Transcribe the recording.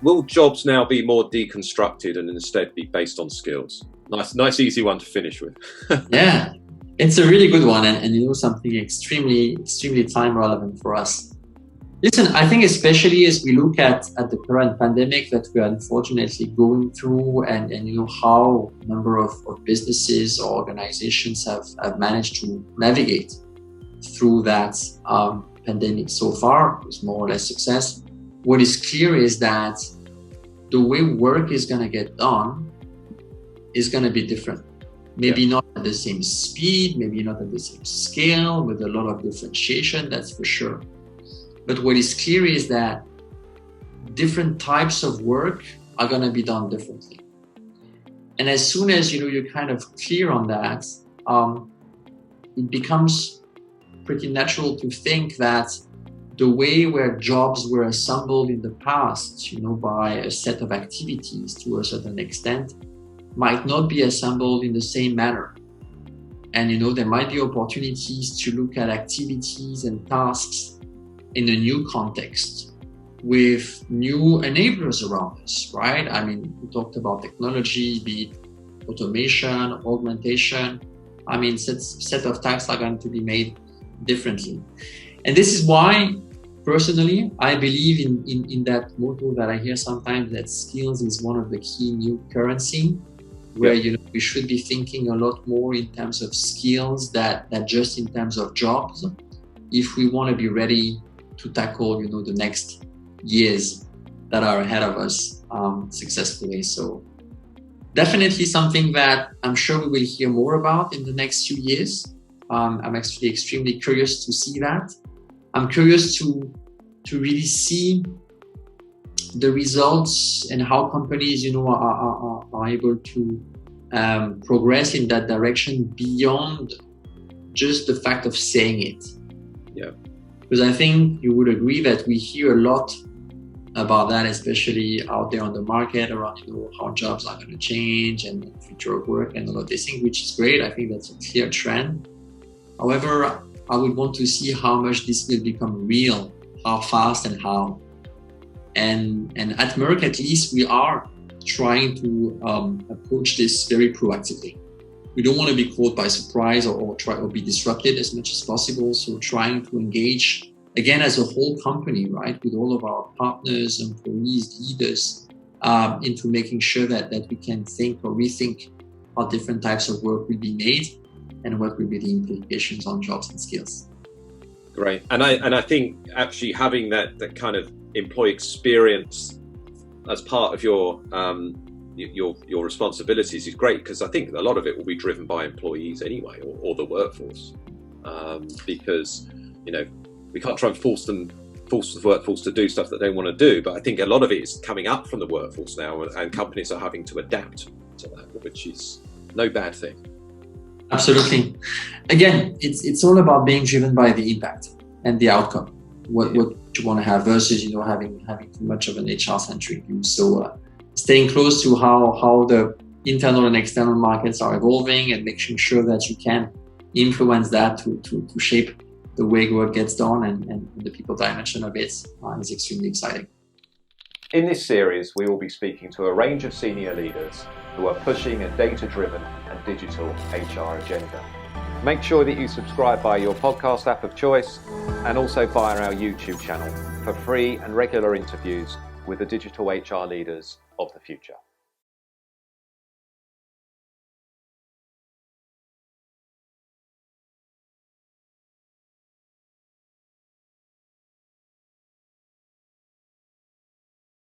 will jobs now be more deconstructed and instead be based on skills? Nice, easy one to finish with. Yeah, it's a really good one, and something extremely time relevant for us. Listen, I think especially as we look at the current pandemic that we are unfortunately going through, and how a number of businesses or organizations have managed to navigate through that pandemic so far with more or less success. What is clear is that the way work is going to get done is going to be different. Maybe not at the same speed, maybe not at the same scale, with a lot of differentiation, that's for sure. But what is clear is that different types of work are going to be done differently. And as soon as you're kind of clear on that, it becomes pretty natural to think that the way where jobs were assembled in the past, by a set of activities to a certain extent, might not be assembled in the same manner. And there might be opportunities to look at activities and tasks in a new context with new enablers around us, right? I mean, we talked about technology, be it automation, augmentation. I mean, set of tasks are going to be made differently. And this is why, personally, I believe in that motto that I hear sometimes, that skills is one of the key new currency, where we should be thinking a lot more in terms of skills that just in terms of jobs, if we want to be ready to tackle the next years that are ahead of us successfully. So definitely something that I'm sure we will hear more about in the next few years. I'm actually extremely curious to see that. I'm curious to really see the results and how companies are able to progress in that direction beyond just the fact of saying it. Yeah. Because I think you would agree that we hear a lot about that, especially out there on the market around how jobs are going to change and the future of work and all of these things, which is great. I think that's a clear trend. However, I would want to see how much this will become real, how fast and how. And at Merck, at least, we are trying to approach this very proactively. We don't want to be caught by surprise or be disrupted as much as possible. So trying to engage, again, as a whole company, right, with all of our partners, employees, leaders, into making sure that we can think or rethink how different types of work will be made and what will be the implications on jobs and skills. Great. And I think actually having that kind of employee experience as part of your responsibilities is great, because I think a lot of it will be driven by employees anyway, or the workforce, because we can't try and force the workforce to do stuff that they want to do. But I think a lot of it is coming up from the workforce now, and companies are having to adapt to that, which is no bad thing. Absolutely. Again, it's all about being driven by the impact and the outcome. What you want to have versus having too much of an HR-centric view. So staying close to how the internal and external markets are evolving and making sure that you can influence that to shape the way work gets done and the people dimension of it is extremely exciting. In this series, we will be speaking to a range of senior leaders who are pushing a data-driven and digital HR agenda. Make sure that you subscribe via your podcast app of choice and also via our YouTube channel for free and regular interviews with the digital HR leaders of the future.